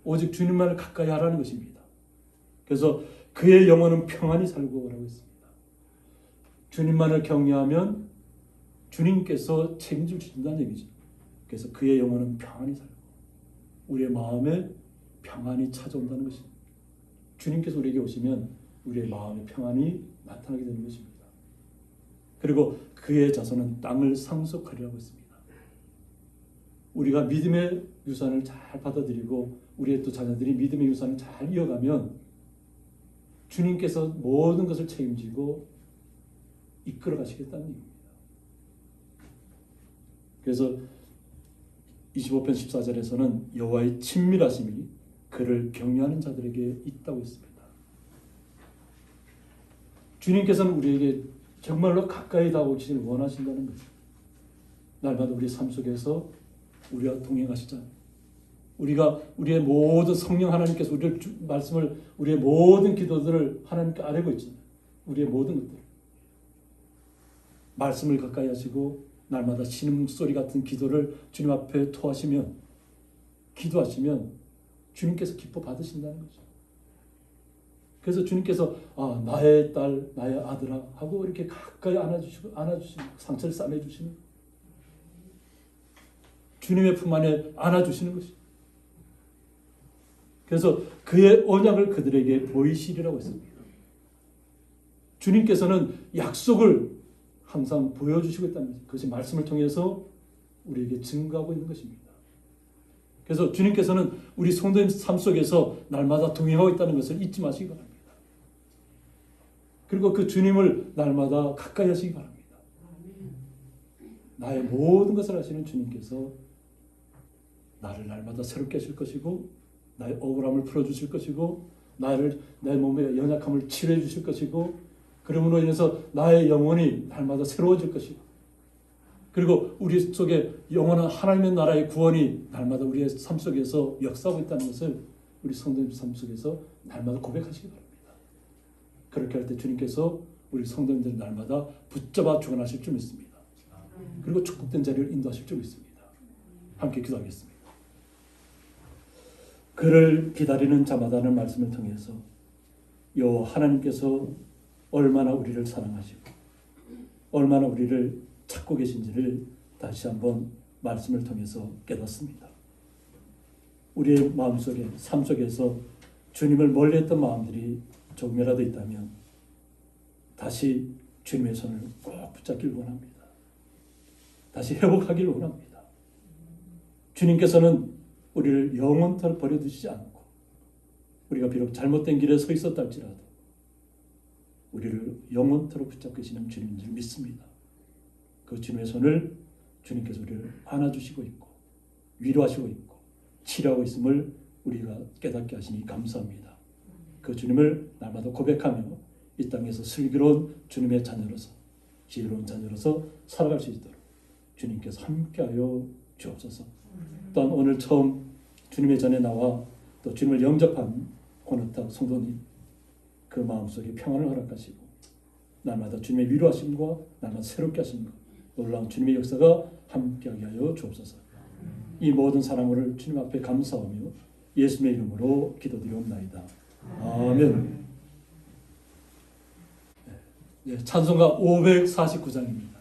오직 주님만을 가까이 하라는 것입니다. 그래서 그의 영혼은 평안히 살고 오라고 했습니다. 주님만을 경외하면 주님께서 책임질 수 있다는 얘기죠. 그래서 그의 영혼은 평안히 살고 우리의 마음에 평안이 찾아온다는 것입니다. 주님께서 우리에게 오시면 우리의 마음의 평안이 나타나게 되는 것입니다. 그리고 그의 자손은 땅을 상속하리라고 했습니다. 우리가 믿음의 유산을 잘 받아들이고 우리의 또 자녀들이 믿음의 유산을 잘 이어가면 주님께서 모든 것을 책임지고 이끌어 가시겠다는 얘기입니다. 그래서 25편 14절에서는 여호와의 친밀하심이 그를 경외하는 자들에게 있다고 했습니다. 주님께서는 우리에게 정말로 가까이 다가오시길 원하신다는 거죠. 날마다 우리 삶 속에서 우리와 동행하시잖아요. 우리가 우리의 모든 성령 하나님께서 우리를 말씀을 우리의 모든 기도들을 하나님께 아뢰고 있잖아요. 우리의 모든 것들 말씀을 가까이 하시고 날마다 신음소리 같은 기도를 주님 앞에 토하시면 기도하시면 주님께서 기뻐 받으신다는 거죠. 그래서 주님께서 나의 딸, 나의 아들아 하고 이렇게 가까이 안아주시고 상처를 싸매주시는 주님의 품 안에 안아주시는 것이죠. 그래서 그의 언약을 그들에게 보이시리라고 했습니다. 주님께서는 약속을 항상 보여주시고 있다는 거죠. 그것이 말씀을 통해서 우리에게 증거하고 있는 것입니다. 그래서 주님께서는 우리 성도님 삶 속에서 날마다 동행하고 있다는 것을 잊지 마시기 바랍니다. 그리고 그 주님을 날마다 가까이 하시기 바랍니다. 나의 모든 것을 하시는 주님께서 나를 날마다 새롭게 하실 것이고 나의 억울함을 풀어주실 것이고 내 몸의 연약함을 치료해 주실 것이고 그러므로 인해서 나의 영혼이 날마다 새로워질 것이고 그리고 우리 속에 영원한 하나님의 나라의 구원이 날마다 우리의 삶 속에서 역사하고 있다는 것을 우리 성도님 삶 속에서 날마다 고백하시기 바랍니다. 그렇게 할 때 주님께서 우리 성도님들 날마다 붙잡아 주관하실 줄 믿습니다. 그리고 축복된 자리를 인도하실 줄 믿습니다. 함께 기도하겠습니다. 그를 기다리는 자마다는 말씀을 통해서 여호와 하나님께서 얼마나 우리를 사랑하시고 얼마나 우리를 찾고 계신지를 다시 한번 말씀을 통해서 깨닫습니다. 우리의 마음속에 삶 속에서 주님을 멀리했던 마음들이 조금이라도 있다면 다시 주님의 손을 꼭 붙잡길 원합니다. 다시 회복하길 원합니다. 주님께서는 우리를 영원토록 버려두시지 않고 우리가 비록 잘못된 길에 서 있었다 할지라도 우리를 영원토록 붙잡고 계시는 주님인 줄 믿습니다. 그 주님의 손을 주님께서 우리를 안아주시고 있고 위로하시고 있고 치료하고 있음을 우리가 깨닫게 하시니 감사합니다. 그 주님을 날마다 고백하며 이 땅에서 슬기로운 주님의 자녀로서 지혜로운 자녀로서 살아갈 수 있도록 주님께서 함께하여 주옵소서. 또한 오늘 처음 주님의 전에 나와 또 주님을 영접한 고나타 성도님 그 마음속에 평안을 허락하시고 날마다 주님의 위로하심과 날마다 새롭게 하심과 놀라운 주님의 역사가 함께하게 하여 주옵소서. 이 모든 사랑을 주님 앞에 감사하며 예수님의 이름으로 기도드리옵나이다. 아멘. 네, 찬송가 549장입니다.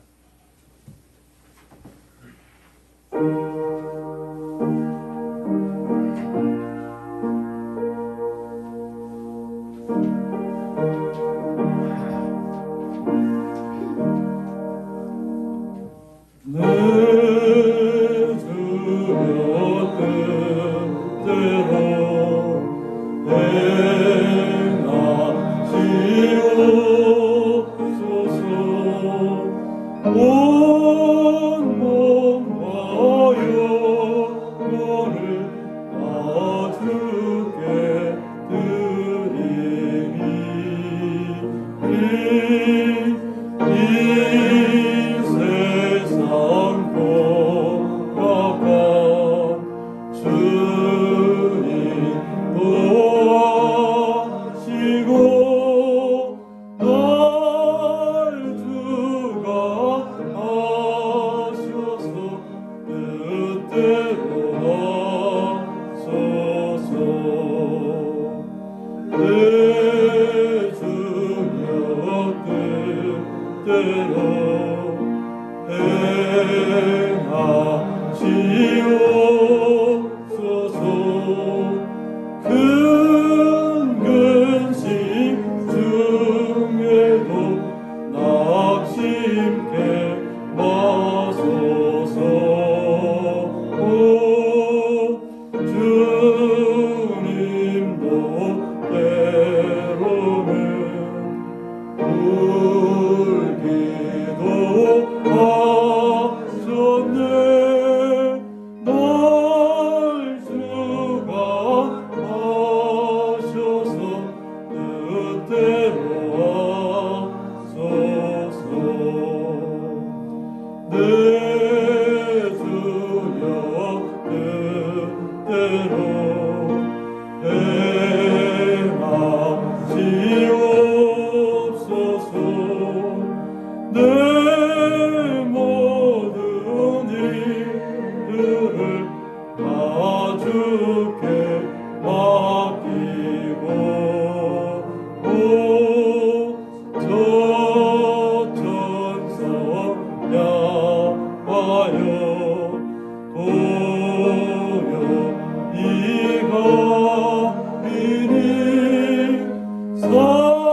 사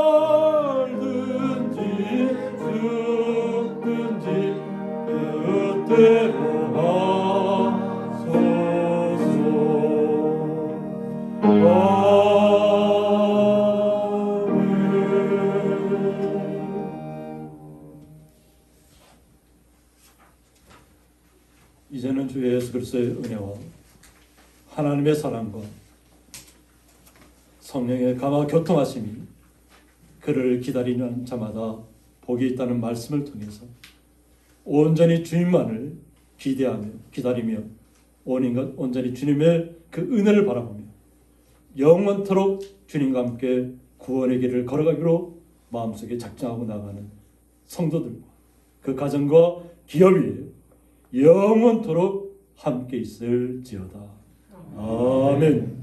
예수 그리스도의 은혜와 하나님의 사랑과 성령의 감화 교통하심이 그를 기다리는 자마다 복이 있다는 말씀을 통해서 온전히 주님만을 기대하며 기다리며 온전히 주님의 그 은혜를 바라보며 영원토록 주님과 함께 구원의 길을 걸어가기로 마음속에 작정하고 나가는 성도들과 그 가정과 기업 위에 영원토록 함께 있을지어다. 아멘.